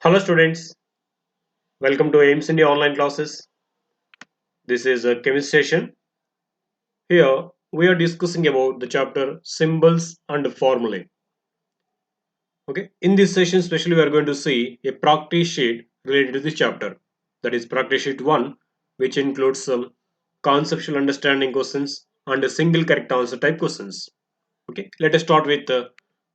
Hello students, welcome to aimsindia online classes. This is a chemistry session. Here we are discussing about the chapter symbols and formulae. Okay, in this session especially we are going to see a practice sheet related to this chapter. That is practice sheet 1, which includes some conceptual understanding questions and a single correct answer type questions. Okay, let us start with the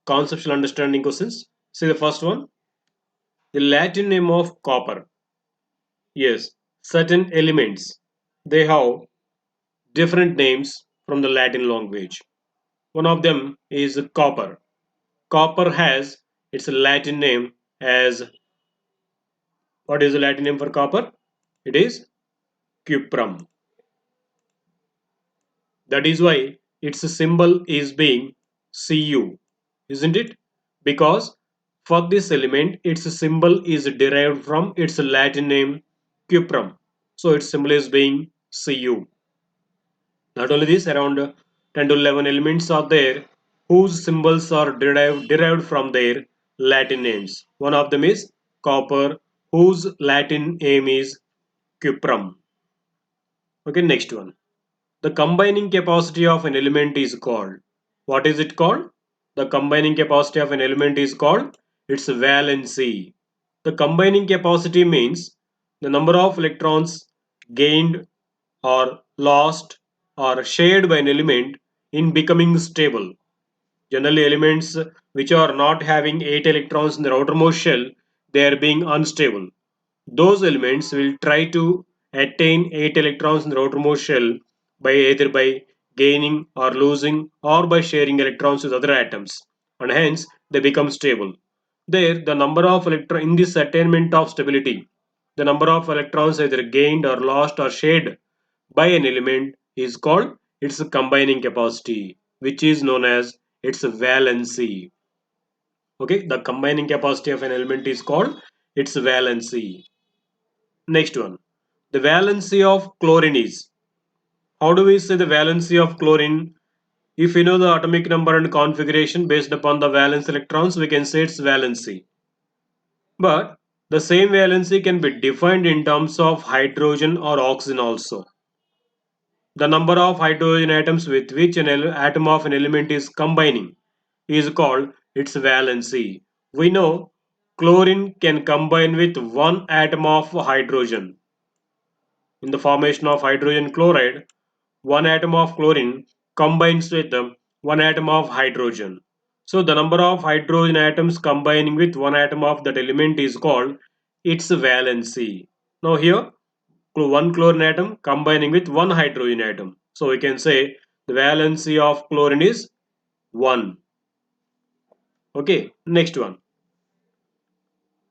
conceptual understanding questions. See the first one, the Latin name of copper. Yes, certain elements, they have different names from the Latin language. One of them is copper. Copper has its Latin name as, what is the Latin name for copper? It is cuprum. That is why its symbol is being Cu, isn't it? Because for this element, its symbol is derived from its Latin name cuprum. So its symbol is being Cu. Not only this, around 10 to 11 elements are there whose symbols are derived from their Latin names. One of them is copper, whose Latin name is cuprum. Okay, next one. The combining capacity of an element is called. What is it called? The combining capacity of an element is called its valency. The combining capacity means the number of electrons gained or lost or shared by an element in becoming stable. Generally, elements which are not having 8 electrons in their outermost shell, they are being unstable. Those elements will try to attain 8 electrons in the outermost shell by either by gaining or losing or by sharing electrons with other atoms, and hence they become stable. There, the number of electrons in this attainment of stability, the number of electrons either gained or lost or shared by an element is called its combining capacity, which is known as its valency. Okay, the combining capacity of an element is called its valency. Next one, the valency of chlorine is. How do we say the valency of chlorine? If we know the atomic number and configuration based upon the valence electrons, we can say its valency. But the same valency can be defined in terms of hydrogen or oxygen also. The number of hydrogen atoms with which an atom of an element is combining is called its valency. We know chlorine can combine with one atom of hydrogen. In the formation of hydrogen chloride, one atom of chlorine combines with one atom of hydrogen. So the number of hydrogen atoms combining with one atom of that element is called its valency. Now here, one chlorine atom combining with one hydrogen atom. So we can say the valency of chlorine is 1. Okay, next one.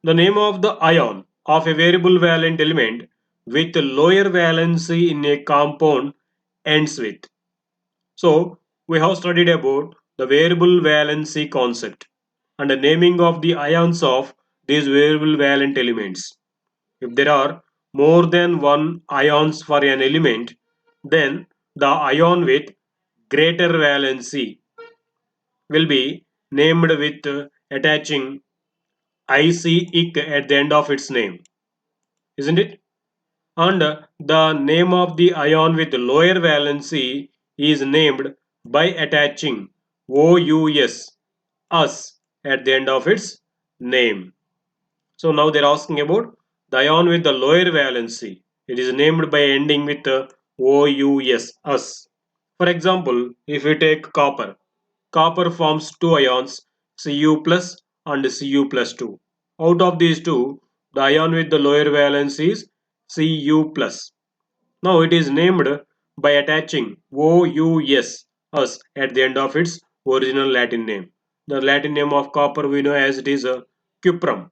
The name of the ion of a variable valent element with lower valency in a compound ends with. So we have studied about the variable valency concept and the naming of the ions of these variable valent elements. If there are more than one ions for an element, then the ion with greater valency will be named with attaching IC at the end of its name, isn't it? And the name of the ion with lower valency is named by attaching OUS us at the end of its name. So now they're asking about the ion with the lower valency. It is named by ending with OUS us. For example, if we take copper, copper forms two ions Cu plus and Cu plus 2. Out of these two, the ion with the lower valence is Cu plus. Now it is named by attaching OUS us at the end of its original Latin name. The Latin name of copper we know as it is cuprum.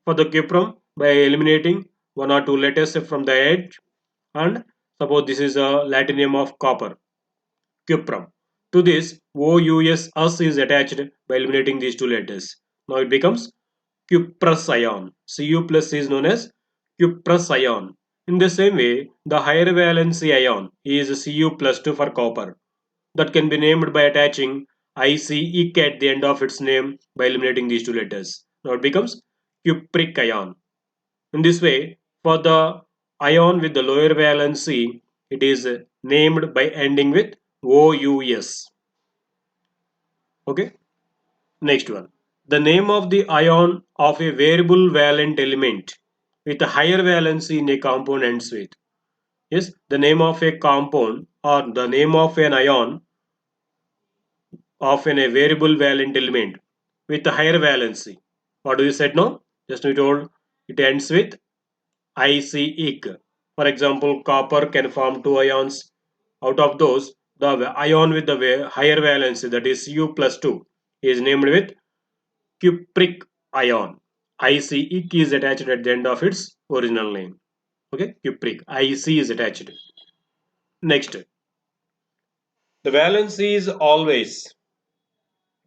For the cuprum, by eliminating one or two letters from the edge, and suppose this is a Latin name of copper, cuprum. To this, OUS us is attached by eliminating these two letters. Now it becomes cuprous ion. Cu plus is known as cuprous ion. In the same way, the higher valency ion is Cu plus 2 for copper. That can be named by attaching IC at the end of its name by eliminating these two letters. Now it becomes cupric ion. In this way, for the ion with the lower valency, it is named by ending with OUS. Okay. Next one. The name of the ion of a variable valent element with a higher valency in a compound ends with. Yes, the name of a compound or the name of an ion of a variable valent element with a higher valency. What do you said now? Just we told it ends with IC-IC. For example, copper can form two ions. Out of those, the ion with the higher valency, that is Cu plus 2, is named with cupric ion. IC is attached at the end of its original name. Okay, cupric. IC is attached. Next, the valency is always,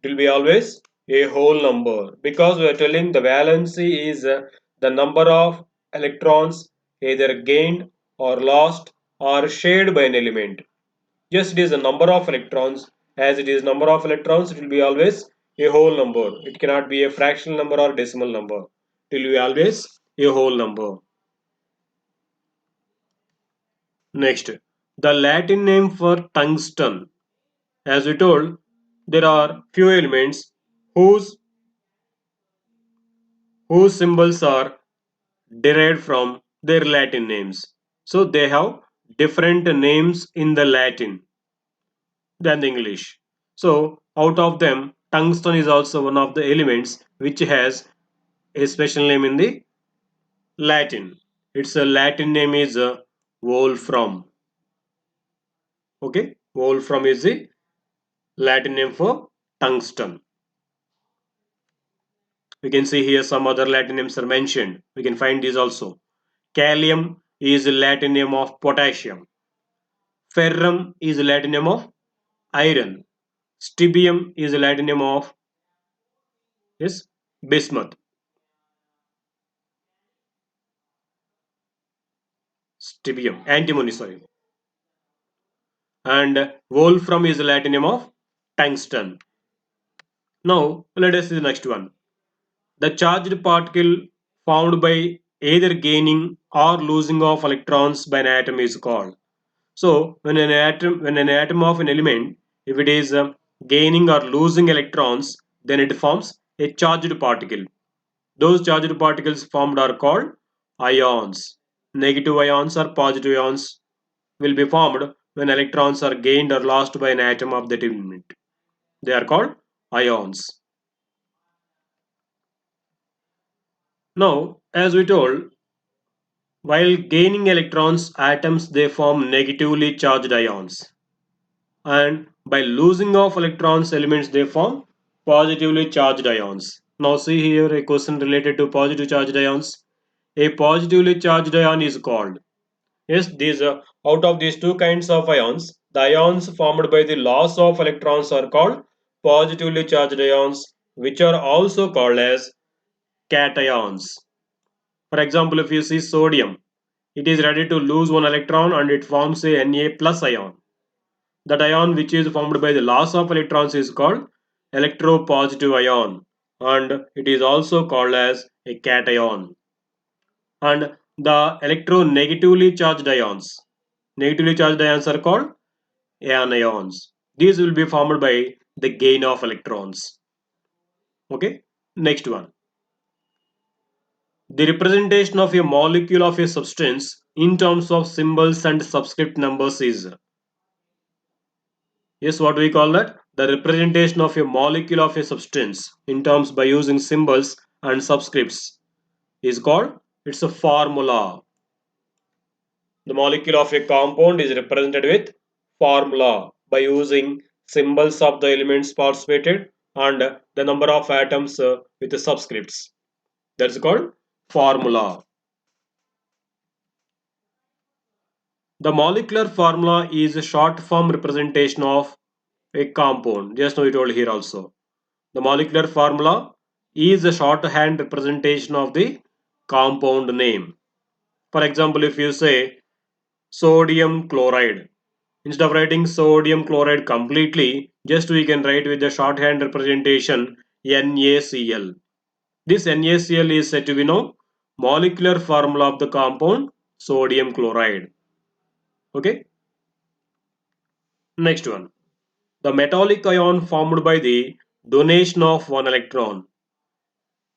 it will be always a whole number because we are telling the valency is the number of electrons either gained or lost or shared by an element. Yes, it is a number of electrons. As it is number of electrons, it will be always a whole number. It cannot be a fractional number or decimal number. It will be always a whole number. Next, the Latin name for tungsten. As we told, there are few elements whose symbols are derived from their Latin names. So they have different names in the Latin than the English. So out of them, tungsten is also one of the elements which has a special name in the Latin. Its Latin name is wolfram. Okay, wolfram is the Latin name for tungsten. We can see here some other Latin names are mentioned. We can find these also. Kalium is the Latin name of potassium. Ferrum is the Latin name of iron. Stibium is the Latin name of bismuth. Stibium, antimony, sorry. And wolfram is the Latin name of tungsten. Now let us see the next one. The charged particle found by either gaining or losing of electrons by an atom is called. So when an atom of an element, if it is gaining or losing electrons, then it forms a charged particle. Those charged particles formed are called ions. Negative ions or positive ions will be formed when electrons are gained or lost by an atom of that element. They are called ions. Now, as we told, while gaining electrons, atoms they form negatively charged ions. And by losing of electrons, elements they form positively charged ions. Now see here a question related to positive charged ions. A positively charged ion is called. Yes, these out of these two kinds of ions, the ions formed by the loss of electrons are called positively charged ions, which are also called as cations. For example, if you see sodium, it is ready to lose one electron and it forms a Na plus ion. That ion which is formed by the loss of electrons is called electropositive ion, and it is also called as a cation. And the electronegatively charged ions, negatively charged ions are called anions. These will be formed by the gain of electrons. Okay, next one. The representation of a molecule of a substance in terms of symbols and subscript numbers is, yes, what do we call that? The representation of a molecule of a substance in terms by using symbols and subscripts is called, it's a formula. The molecule of a compound is represented with formula by using symbols of the elements participated and the number of atoms with the subscripts. That's called formula. The molecular formula is a short form representation of a compound. Just now we told here also. The molecular formula is a shorthand representation of the compound name. For example, if you say sodium chloride, instead of writing sodium chloride completely, just we can write with the shorthand representation NaCl. This NaCl is said to be molecular formula of the compound sodium chloride. Okay. Next one. The metallic ion formed by the donation of one electron.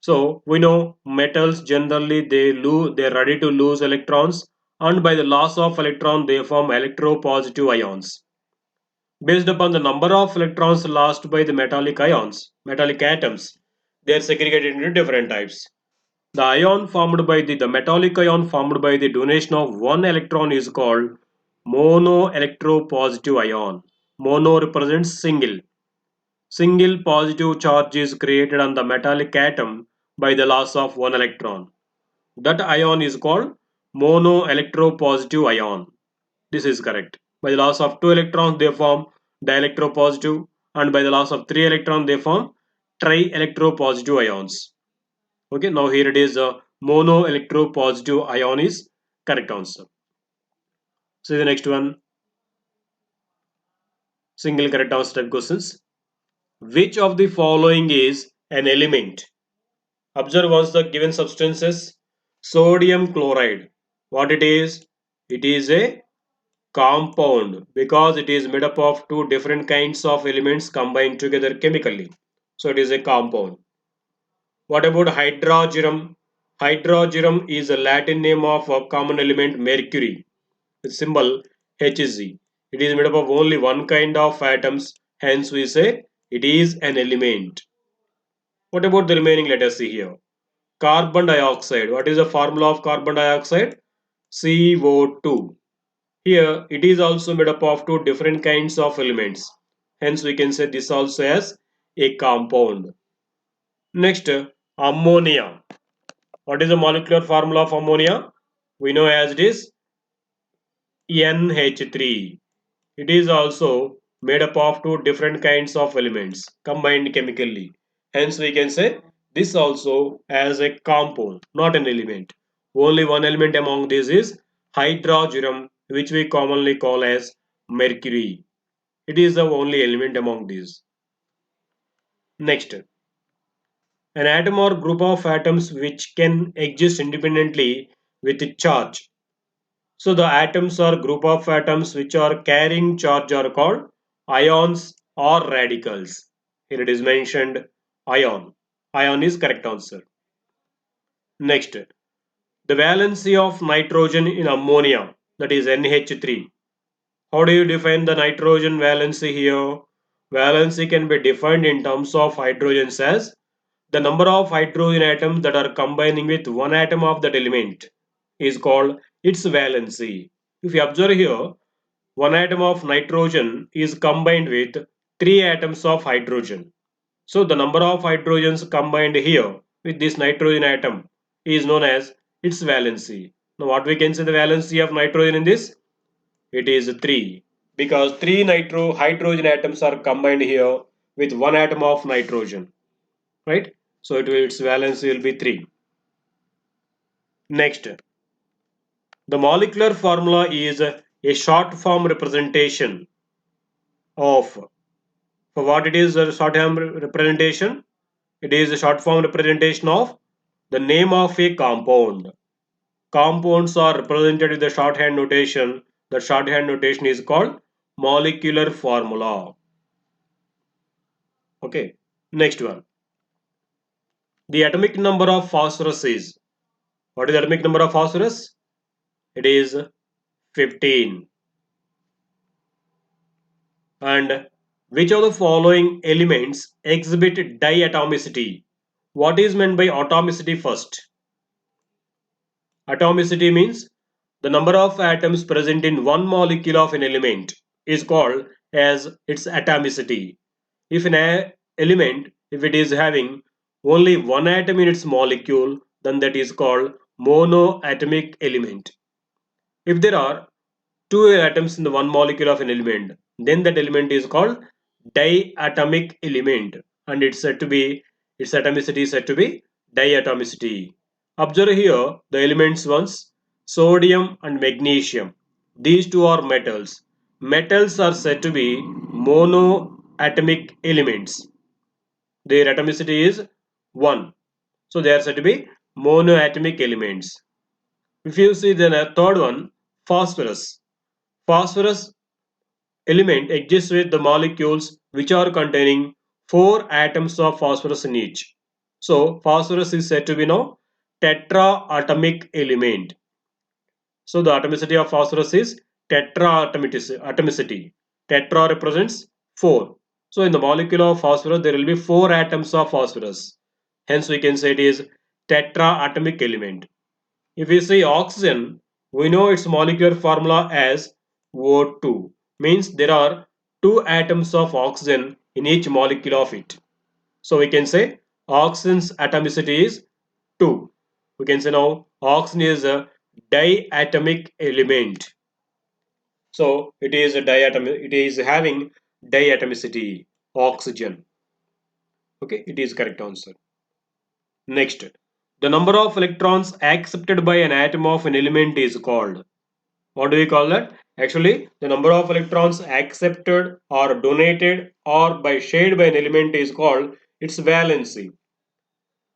So we know metals generally they're ready to lose electrons, and by the loss of electron they form electropositive ions. Based upon the number of electrons lost by the metallic atoms, they are segregated into different types. The metallic ion formed by the donation of one electron is called monoelectropositive ion. Mono represents single. Single positive charge is created on the metallic atom by the loss of one electron. That ion is called monoelectropositive ion. This is correct. By the loss of two electrons, they form dielectropositive, and by the loss of three electrons, they form trielectropositive ions. Okay, now here it is monoelectropositive ion is correct answer. See the next one. Single correct answer type questions. Which of the following is an element? Observe once the given substances. Sodium chloride. What it is? It is a compound because it is made up of two different kinds of elements combined together chemically. So it is a compound. What about hydrogen? Hydrogen is a Latin name of a common element mercury with symbol Hg. It is made up of only one kind of atoms, hence we say it is an element. What about the remaining? Let us see here. Carbon dioxide. What is the formula of carbon dioxide? CO2. Here it is also made up of two different kinds of elements. Hence we can say this also as a compound. Next, ammonia. What is the molecular formula of ammonia? We know as it is NH3. It is also made up of two different kinds of elements combined chemically. Hence we can say this also as a compound, not an element. Only one element among these is hydrogen, which we commonly call as mercury. It is the only element among these. Next, an atom or group of atoms which can exist independently with charge. So the atoms or group of atoms which are carrying charge are called ions or radicals. Here it is mentioned ion. Ion is correct answer. Next, the valency of nitrogen in ammonia, that is NH3. How do you define the nitrogen valency here? Valency can be defined in terms of hydrogens as the number of hydrogen atoms that are combining with one atom of that element is called its valency. If you observe here, one atom of nitrogen is combined with three atoms of hydrogen. So the number of hydrogens combined here with this nitrogen atom is known as its valency. Now what we can say the valency of nitrogen in this? It is 3 because three nitro hydrogen atoms are combined here with one atom of nitrogen, right? So its valency will be 3. Next, the molecular formula is a short form representation of, for what it is a short form representation? It is a short form representation of the name of a compound. Compounds are represented with the shorthand notation. The shorthand notation is called molecular formula. Okay, next one. The atomic number of phosphorus is, what is the atomic number of phosphorus? It is 15. And which of the following elements exhibit diatomicity? What is meant by atomicity first? Atomicity means the number of atoms present in one molecule of an element is called as its atomicity. If an element, if it is having only one atom in its molecule, then that is called monoatomic element. If there are two atoms in the one molecule of an element, then that element is called diatomic element, and it's said to be, its atomicity is said to be diatomicity. Observe here the elements once, sodium and magnesium. These two are metals. Metals are said to be monoatomic elements. Their atomicity is 1. So they are said to be monoatomic elements. If you see then a third one, phosphorus. Phosphorus element exists with the molecules which are containing 4 atoms of phosphorus in each. So phosphorus is said to be now tetraatomic element. So the atomicity of phosphorus is tetraatomicity. Tetra represents 4. So in the molecule of phosphorus there will be 4 atoms of phosphorus. Hence we can say it is tetraatomic element. If we see oxygen, we know its molecular formula as O2. Means there are 2 atoms of oxygen in each molecule of it. So we can say oxygen's atomicity is 2. We can say now oxygen is a diatomic element. So it is a diatomic, it is having diatomicity, oxygen. Okay, it is correct answer. Next, the number of electrons accepted by an atom of an element is called. What do we call that? Actually, the number of electrons accepted or donated or by shared by an element is called its valency.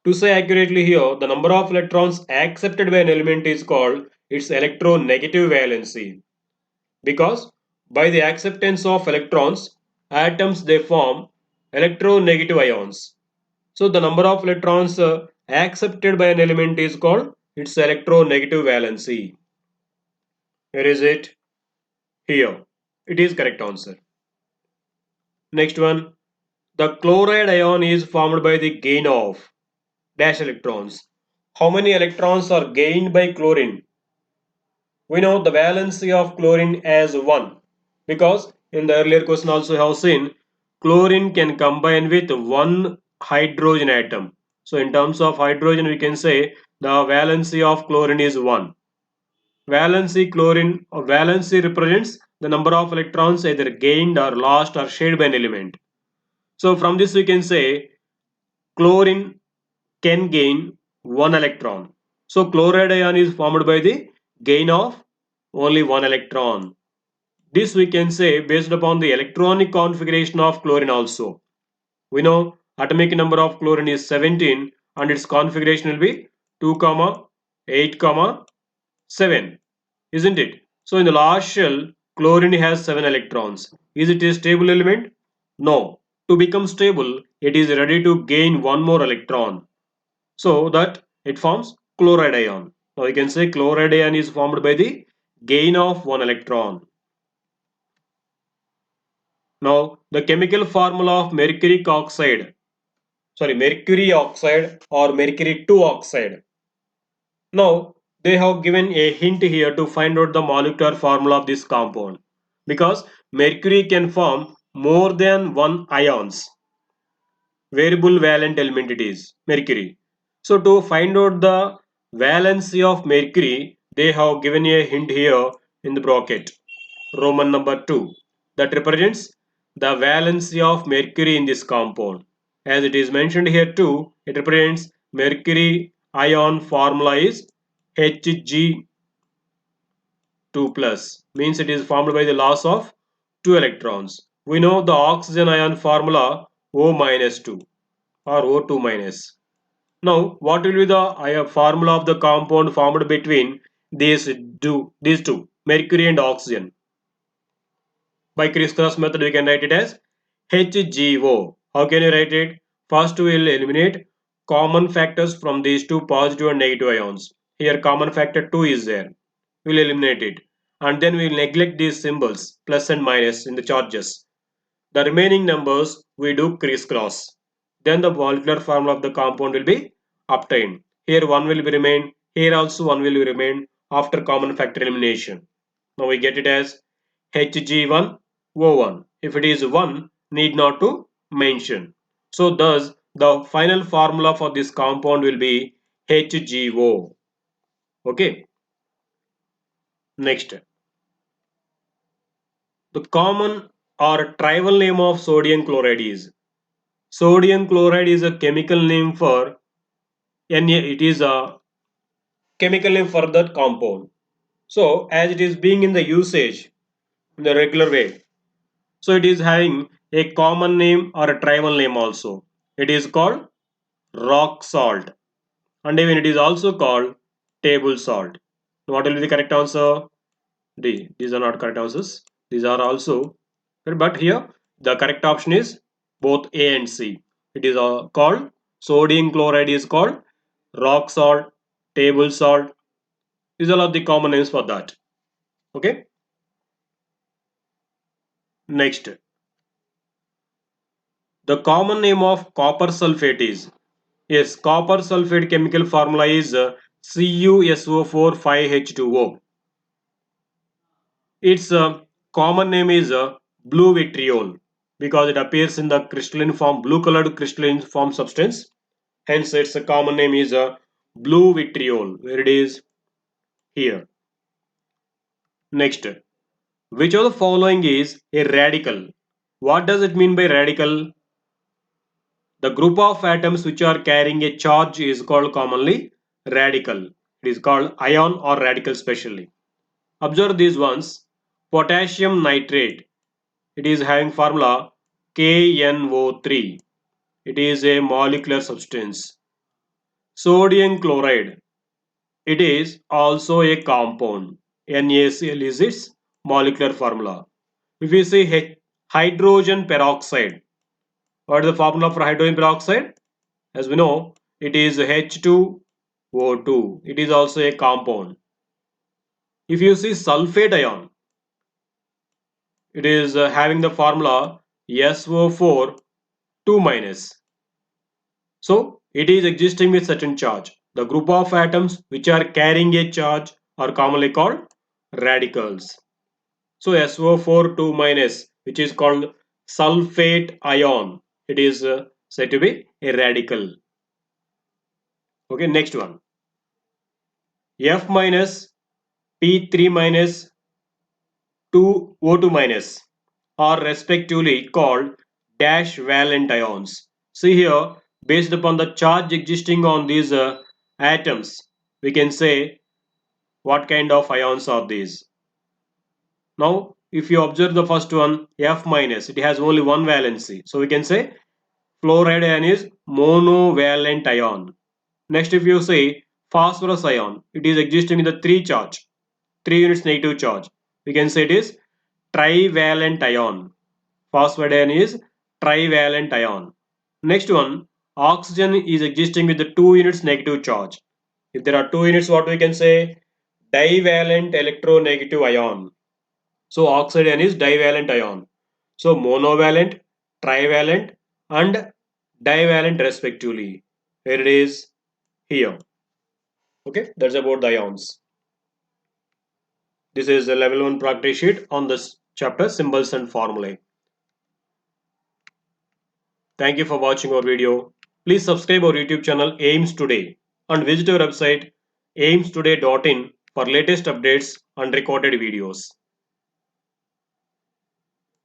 To say accurately here, the number of electrons accepted by an element is called its electronegative valency. Because by the acceptance of electrons, atoms they form electronegative ions. So the number of electrons accepted by an element is called its electronegative valency. Where is it? Here. It is correct answer. Next one. The chloride ion is formed by the gain of dash electrons. How many electrons are gained by chlorine? We know the valency of chlorine as 1 because in the earlier question also have seen chlorine can combine with one hydrogen atom. So in terms of hydrogen we can say the valency of chlorine is 1. Valency chlorine or valency represents the number of electrons either gained or lost or shared by an element. So from this we can say chlorine can gain 1 electron. So chloride ion is formed by the gain of only 1 electron. This we can say based upon the electronic configuration of chlorine also. We know atomic number of chlorine is 17 and its configuration will be 2, 8, 7. Isn't it? So in the last shell, chlorine has 7 electrons. Is it a stable element? No. To become stable, it is ready to gain one more electron. So that it forms chloride ion. Now you can say chloride ion is formed by the gain of one electron. Now the chemical formula of mercury oxide or mercury 2 oxide. Now they have given a hint here to find out the molecular formula of this compound because mercury can form more than one ions. Variable valent element it is mercury. So to find out the valency of mercury, they have given a hint here in the bracket, Roman number 2, that represents the valency of mercury in this compound. As it is mentioned here too, it represents mercury ion formula is Hg2 plus, means it is formed by the loss of 2 electrons. We know the oxygen ion formula O minus 2 or O2 minus. Now, what will be the formula of the compound formed between these two, mercury and oxygen? By Kristoff's method, we can write it as HGO. How can you write it? First, we will eliminate common factors from these two positive and negative ions. Here, common factor 2 is there. We will eliminate it. And then we will neglect these symbols, plus and minus, in the charges. The remaining numbers we do crisscross. Then the molecular formula of the compound will be obtained. Here one will be remain, here also one will remain after common factor elimination. Now we get it as Hg1O1. If it is 1, need not to mention. So thus the final formula for this compound will be HgO. Okay. Next, the common or tribal name of sodium chloride is. Sodium chloride is a chemical name for it is a chemical name for that compound. So as it is being in the usage in the regular way, so it is having a common name or a tribal name also. It is called rock salt. and even it is also called table salt. What will be the correct answer? D. These are not correct answers. These are also, but here the correct option is both A and C. It is called sodium chloride is called rock salt, table salt. These are all the common names for that. Okay. Next, the common name of copper sulfate is, yes, copper sulfate chemical formula is CuSO4 5H2O. Its common name is blue vitriol because it appears in the crystalline form, blue colored crystalline form substance. Hence, its common name is blue vitriol, where it is here. Next, which of the following is a radical? What does it mean by radical? The group of atoms which are carrying a charge is called commonly radical. It is called ion or radical specially. Observe these ones. Potassium nitrate. It is having formula KNO3. It is a molecular substance. Sodium chloride. It is also a compound. NaCl is its molecular formula. If we say hydrogen peroxide, what is the formula for hydrogen peroxide? As we know, it is H2O2. It is also a compound. If you see sulfate ion, it is having the formula SO4 2 minus. So it is existing with certain charge. The group of atoms which are carrying a charge are commonly called radicals. So SO4 2 minus, which is called sulfate ion, it is said to be a radical. Okay, next one. F minus, P3 minus, 2 O2 minus are respectively called dash valent ions. See here, based upon the charge existing on these atoms, we can say what kind of ions are these. Now, if you observe the first one, F minus, it has only one valency. So we can say fluoride ion is monovalent ion. Next, if you say phosphorus ion, it is existing in the 3 charge, 3 units negative charge. We can say it is trivalent ion. Phosphide ion is trivalent ion. Next one, oxygen is existing with the 2 units negative charge. If there are 2 units, what we can say? Divalent electronegative ion. So oxide ion is divalent ion. So monovalent, trivalent and divalent respectively. Here it is here. Okay, that's about the ions. This is a level 1 practice sheet on this chapter symbols and formulae. Thank you for watching our video. Please subscribe our YouTube channel Aims Today and visit our website aimstoday.in for latest updates and recorded videos.